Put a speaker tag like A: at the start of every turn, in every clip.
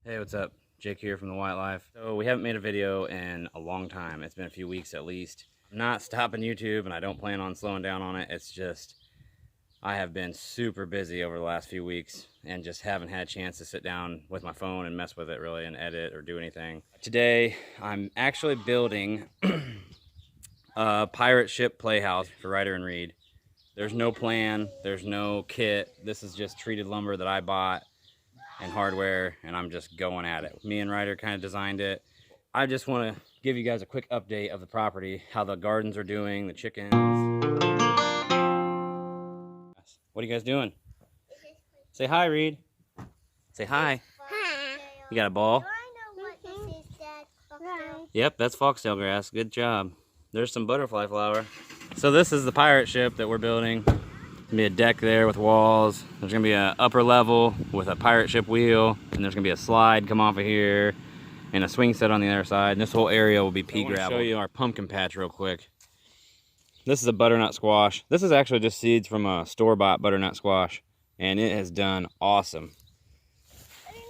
A: Hey, what's up? Jake here from The White Life. So we haven't made a video in a long time. It's been a few weeks at least. I'm not stopping YouTube and I don't plan on slowing down on it. It's just I have been super busy over the last few weeks and just haven't had a chance to sit down with my phone and mess with it really and edit or do anything. Today I'm actually building a pirate ship playhouse for Ryder and Reed. There's no plan, there's no kit. This is just treated lumber that I bought and hardware, and I'm just going at it. Me and Ryder kind of designed it. I just want to give you guys a quick update of the property, how the gardens are doing, the chickens. What are you guys doing? Say hi, Reed. Say hi.
B: Hi.
A: You got a ball?
B: Do I know what this is, Dad? Foxtail?
A: Yep, that's foxtail grass. Good job. There's some butterfly flower. So this is the pirate ship that we're building. There's gonna be a deck there with walls. There's gonna be an upper level with a pirate ship wheel, and there's gonna be a slide come off of here, and a swing set on the other side. And this whole area will be pea gravel. I want to show you our pumpkin patch real quick. This is a butternut squash. This is actually just seeds from a store-bought butternut squash, and it has done awesome.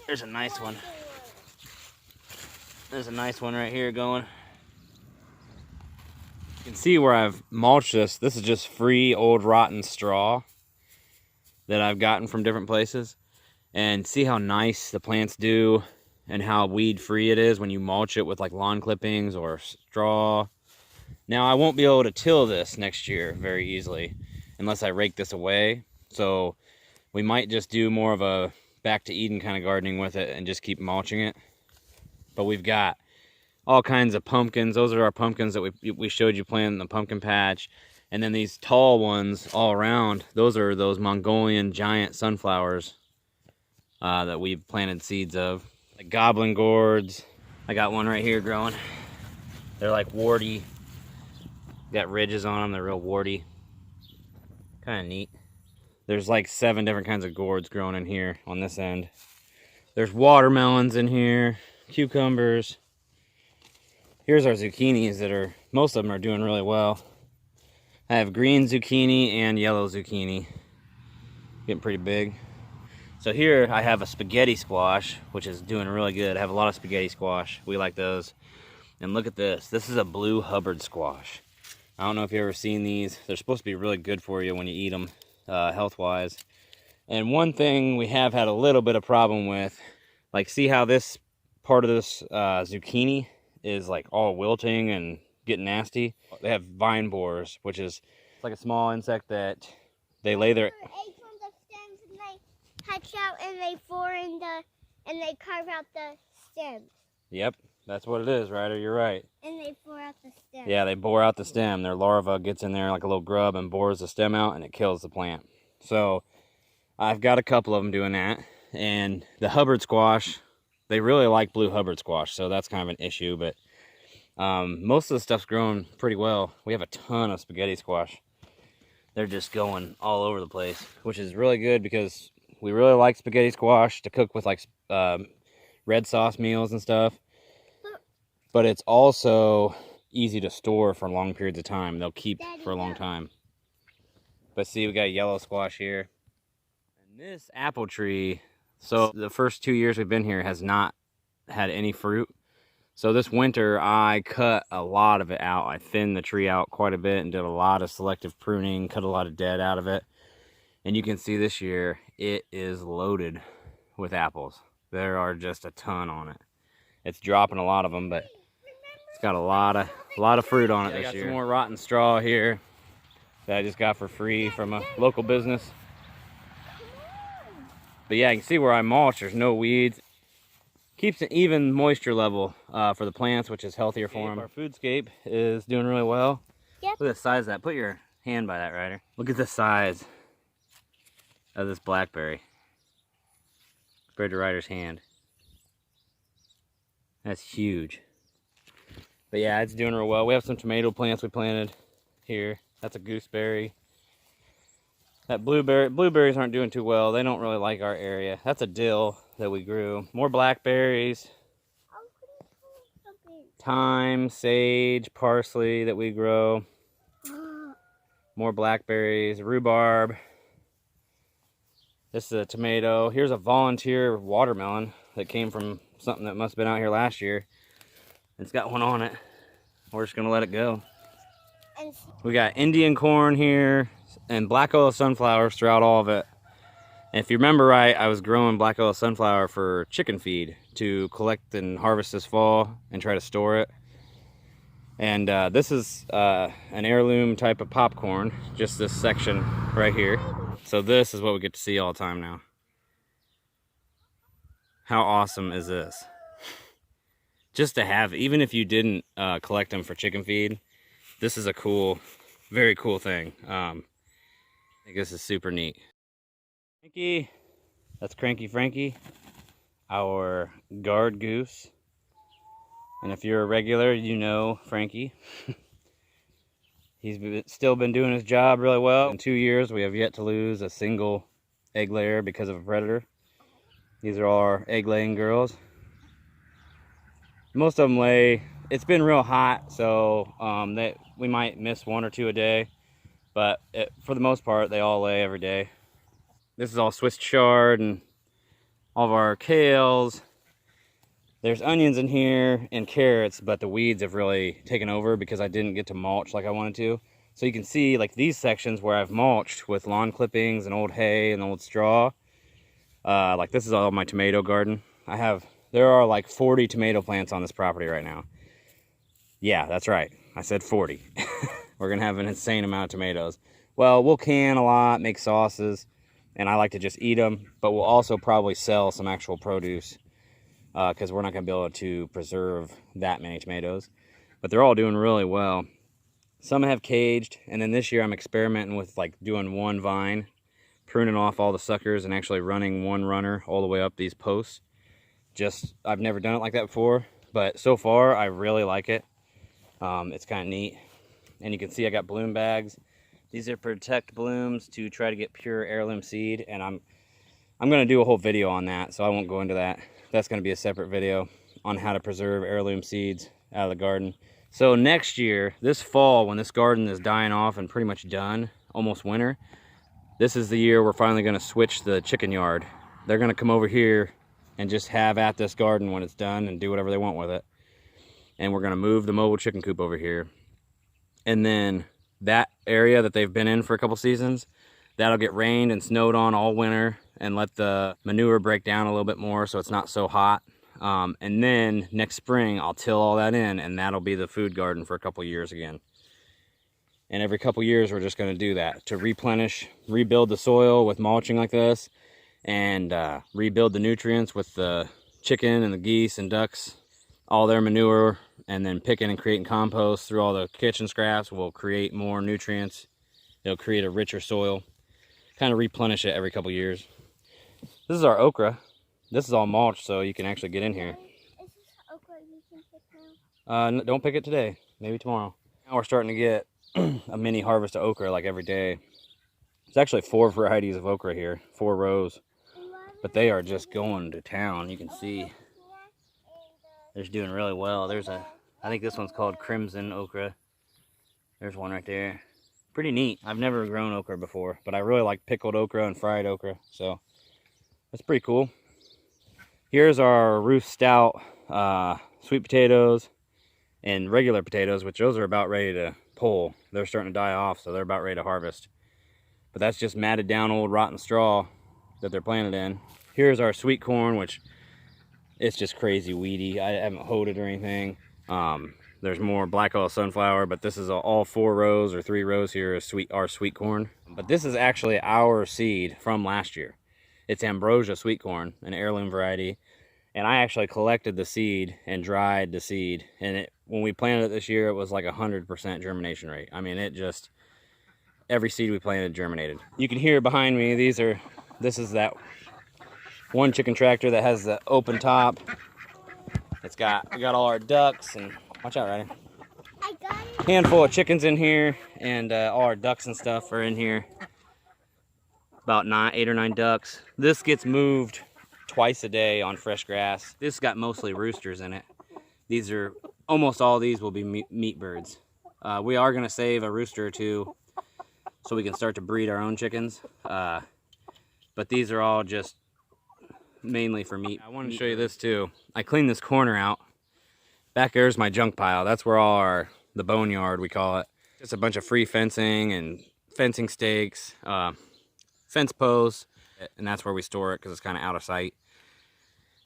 A: There's a nice one. There's a nice one right here going. You can see where I've mulched this. This is just free old rotten straw that I've gotten from different places. And see how nice the plants do and how weed free it is when you mulch it with like lawn clippings or straw. Now I won't be able to till this next year very easily unless I rake this away. So we might just do more of a back to Eden kind of gardening with it and just keep mulching it. But we've got all kinds of pumpkins. Those are our pumpkins that we showed you planting in the pumpkin patch. And then these tall ones all around, those are those Mongolian giant sunflowers that we've planted seeds of. The Goblin Gourds. I got one right here growing. They're like warty. Got ridges on them, they're real warty. Kind of neat. There's like 7 different kinds of gourds growing in here on this end. There's watermelons in here, cucumbers. Here's our zucchinis that are, most of them are doing really well. I have green zucchini and yellow zucchini. Getting pretty big. So here I have a spaghetti squash, which is doing really good. I have a lot of spaghetti squash. We like those. And look at this. This is a blue Hubbard squash. I don't know if you've ever seen these. They're supposed to be really good for you when you eat them, health-wise. And one thing we have had a little bit of problem with, like see how this part of this zucchini is like all wilting and getting nasty. They have vine borers, which is like a small insect that they lay their
B: eggs on the stems and they hatch out and they and they carve out the stems.
A: Yep, that's what it is, Ryder. You're right.
B: And they bore out the stem.
A: Yeah, they bore out the stem. Their larva gets in there like a little grub and bores the stem out, and it kills the plant. So I've got a couple of them doing that. And the Hubbard squash, they really like blue Hubbard squash, so that's kind of an issue. But most of the stuff's growing pretty well. We have a ton of spaghetti squash. They're just going all over the place, which is really good because we really like spaghetti squash to cook with like red sauce meals and stuff. But it's also easy to store for long periods of time. They'll keep for a long time. But see, we got yellow squash here. And this apple tree, so the first 2 years we've been here has not had any fruit. So this winter I cut a lot of it out. I thinned the tree out quite a bit and did a lot of selective pruning, cut a lot of dead out of it. And you can see this year it is loaded with apples. There are just a ton on it. It's dropping a lot of them, but it's got a lot of fruit on it this year. Some more rotten straw here that I just got for free from a local business. But yeah, you can see where I mulch, there's no weeds. Keeps an even moisture level for the plants, which is healthier for them. Our foodscape is doing really well.
B: Yep.
A: Look at the size of that. Put your hand by that, Ryder. Look at the size of this blackberry compared to Ryder's hand. That's huge. But yeah, it's doing real well. We have some tomato plants we planted here. That's a gooseberry. That blueberries aren't doing too well. They don't really like our area. That's a dill that we grew. More blackberries. Thyme, sage, parsley that we grow. More blackberries, rhubarb. This is a tomato. Here's a volunteer watermelon. that came from something that must have been out here last year. It's got one on it. We're just gonna let it go. We got Indian corn here and black oil sunflowers throughout all of it. And if you remember right, I was growing black oil sunflower for chicken feed to collect and harvest this fall and try to store it. And this is an heirloom type of popcorn, just this section right here. So this is what we get to see all the time now. How awesome is this? Just to have, even if you didn't collect them for chicken feed, this is a cool, very cool thing. I think this is super neat. Frankie, that's Cranky Frankie, our guard goose. And if you're a regular, you know Frankie. Still been doing his job really well. In 2 years, we have yet to lose a single egg layer because of a predator. These are all our egg laying girls. Most of them lay. It's been real hot, so we might miss 1 or 2 a day, but for the most part, they all lay every day. This is all Swiss chard and all of our kales. There's onions in here and carrots, but the weeds have really taken over because I didn't get to mulch like I wanted to. So you can see like these sections where I've mulched with lawn clippings and old hay and old straw. Like this is all my tomato garden. There are like 40 tomato plants on this property right now. Yeah, that's right. I said 40. We're gonna have an insane amount of tomatoes. Well, we'll can a lot, make sauces, and I like to just eat them, but we'll also probably sell some actual produce because we're not gonna be able to preserve that many tomatoes. But they're all doing really well. Some have caged, and then this year I'm experimenting with like doing one vine, pruning off all the suckers and actually running one runner all the way up these posts. I've never done it like that before, but so far I really like it. It's kind of neat. And you can see I got bloom bags. These are protect blooms to try to get pure heirloom seed, and I'm going to do a whole video on that, so I won't go into that. That's going to be a separate video on how to preserve heirloom seeds out of the garden. So next year, this fall, when this garden is dying off and pretty much done, almost winter, this is the year we're finally going to switch the chicken yard. They're going to come over here and just have at this garden when it's done and do whatever they want with it. And we're going to move the mobile chicken coop over here. And then that area that they've been in for a couple seasons, that'll get rained and snowed on all winter and let the manure break down a little bit more so it's not so hot. And then next spring, I'll till all that in, and that'll be the food garden for a couple years again. And every couple years, we're just going to do that to replenish, rebuild the soil with mulching like this, and rebuild the nutrients with the chicken and the geese and ducks, all their manure, and then picking and creating compost through all the kitchen scraps will create more nutrients. It'll create a richer soil. Kind of replenish it every couple years. This is our okra. This is all mulch, so you can actually get in here.
B: Is this okra you can pick now?
A: Don't pick it today. Maybe tomorrow. Now we're starting to get a mini harvest of okra like every day. There's actually 4 varieties of okra here, 4 rows. But they are just going to town. You can see they're just doing really well. I think this one's called Crimson Okra. There's one right there. Pretty neat. I've never grown okra before, but I really like pickled okra and fried okra, so that's pretty cool. Here's our Ruth Stout sweet potatoes and regular potatoes, which those are about ready to pull. They're starting to die off, so they're about ready to harvest. But that's just matted down old rotten straw that they're planted in. Here's our sweet corn, which it's just crazy weedy. I haven't hoed it or anything. There's more black oil sunflower, but this is all 4 rows or 3 rows here is our sweet corn. But this is actually our seed from last year. It's Ambrosia sweet corn, an heirloom variety. And I actually collected the seed and dried the seed. And when we planted it this year, it was like 100% germination rate. I mean, every seed we planted germinated. You can hear behind me, this is that one chicken tractor that has the open top. We got all our ducks, and watch out, Ryder.
B: I got it.
A: Handful of chickens in here, and all our ducks and stuff are in here. About 8 or 9 ducks. This gets moved twice a day on fresh grass. This got mostly roosters in it. Almost all these will be meat birds. We are gonna save a rooster or 2 so we can start to breed our own chickens. But these are all just mainly for meat. I wanted to show you this too. I cleaned this corner out. Back there's my junk pile. That's where all the boneyard, we call it. Just a bunch of free fencing and fencing stakes, fence posts, and that's where we store it because it's kind of out of sight.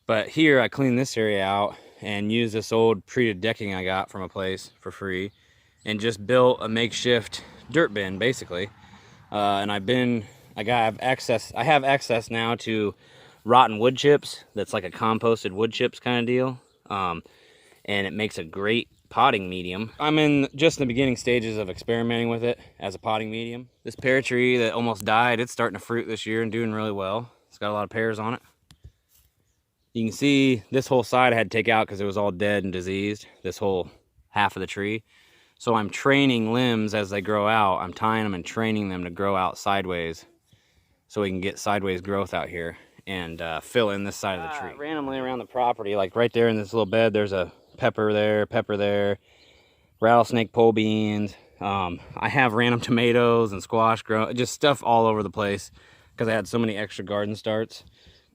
A: But here I cleaned this area out and used this old treated decking I got from a place for free and just built a makeshift dirt bin basically. And I have access now to rotten wood chips. That's like a composted wood chips kind of deal. And it makes a great potting medium. I'm just in the beginning stages of experimenting with it as a potting medium. This pear tree that almost died, it's starting to fruit this year and doing really well. It's got a lot of pears on it. You can see this whole side I had to take out because it was all dead and diseased, this whole half of the tree. So I'm training limbs as they grow out. I'm tying them and training them to grow out sideways so we can get sideways growth out here and fill in this side of the tree. Randomly around the property, like right there in this little bed, there's a pepper there, rattlesnake pole beans. I have random tomatoes and squash just stuff all over the place because I had so many extra garden starts.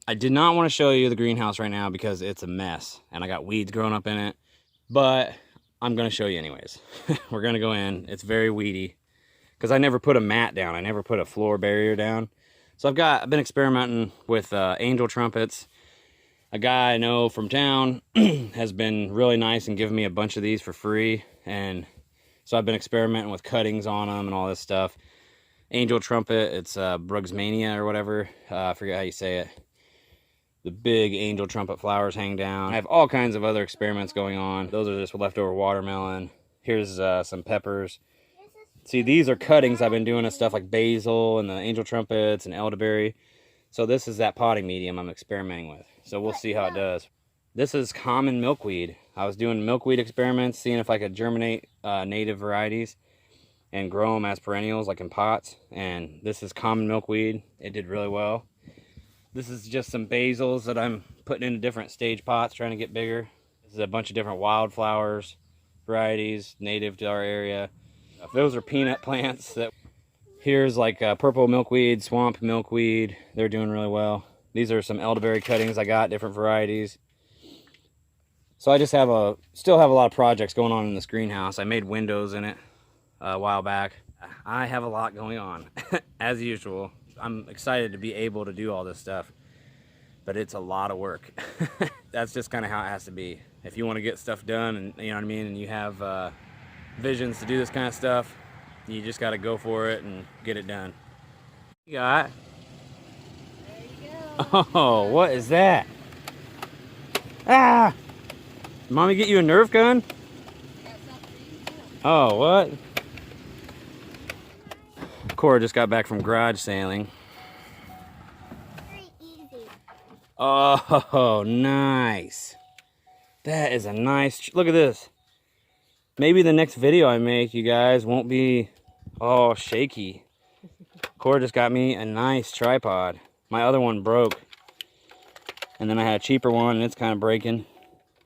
A: I did not want to show you the greenhouse right now because it's a mess and I got weeds growing up in it, but I'm going to show you anyways. We're going to go in. It's very weedy because I never put a mat down. I never put a floor barrier down. So I've been experimenting with angel trumpets. A guy I know from town has been really nice and given me a bunch of these for free. And so I've been experimenting with cuttings on them and all this stuff. Angel trumpet, it's Brugsmania or whatever. I forget how you say it. The big angel trumpet flowers hang down. I have all kinds of other experiments going on. Those are just leftover watermelon. Here's some peppers. See, these are cuttings I've been doing of stuff like basil and the angel trumpets and elderberry. So this is that potting medium I'm experimenting with. So we'll see how it does. This is common milkweed. I was doing milkweed experiments, seeing if I could germinate native varieties and grow them as perennials, like in pots. And this is common milkweed. It did really well. This is just some basils that I'm putting into different stage pots, trying to get bigger. This is a bunch of different wildflowers, varieties, native to our area. Those are peanut plants. Here's like purple milkweed, swamp milkweed. They're doing really well. These are some elderberry cuttings I got, different varieties. So I just still have a lot of projects going on in this greenhouse. I made windows in it a while back. I have a lot going on, as usual. I'm excited to be able to do all this stuff, but it's a lot of work. That's just kind of how it has to be. If you want to get stuff done, and you know what I mean, and you have visions to do this kind of stuff, you just got to go for it and get it done. You got?
B: There you go.
A: Oh, what is that? Ah! Mommy get you a Nerf gun? Oh, what? Cora just got back from garage sailing.
B: Very easy.
A: Oh, nice. That is a nice, look at this. Maybe the next video I make, you guys, won't be all shaky. Cora just got me a nice tripod. My other one broke. And then I had a cheaper one and it's kind of breaking.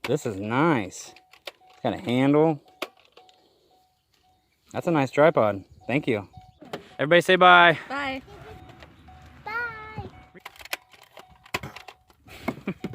A: This is nice. It's got a handle. That's a nice tripod. Thank you. Everybody say bye.
B: Bye. Bye.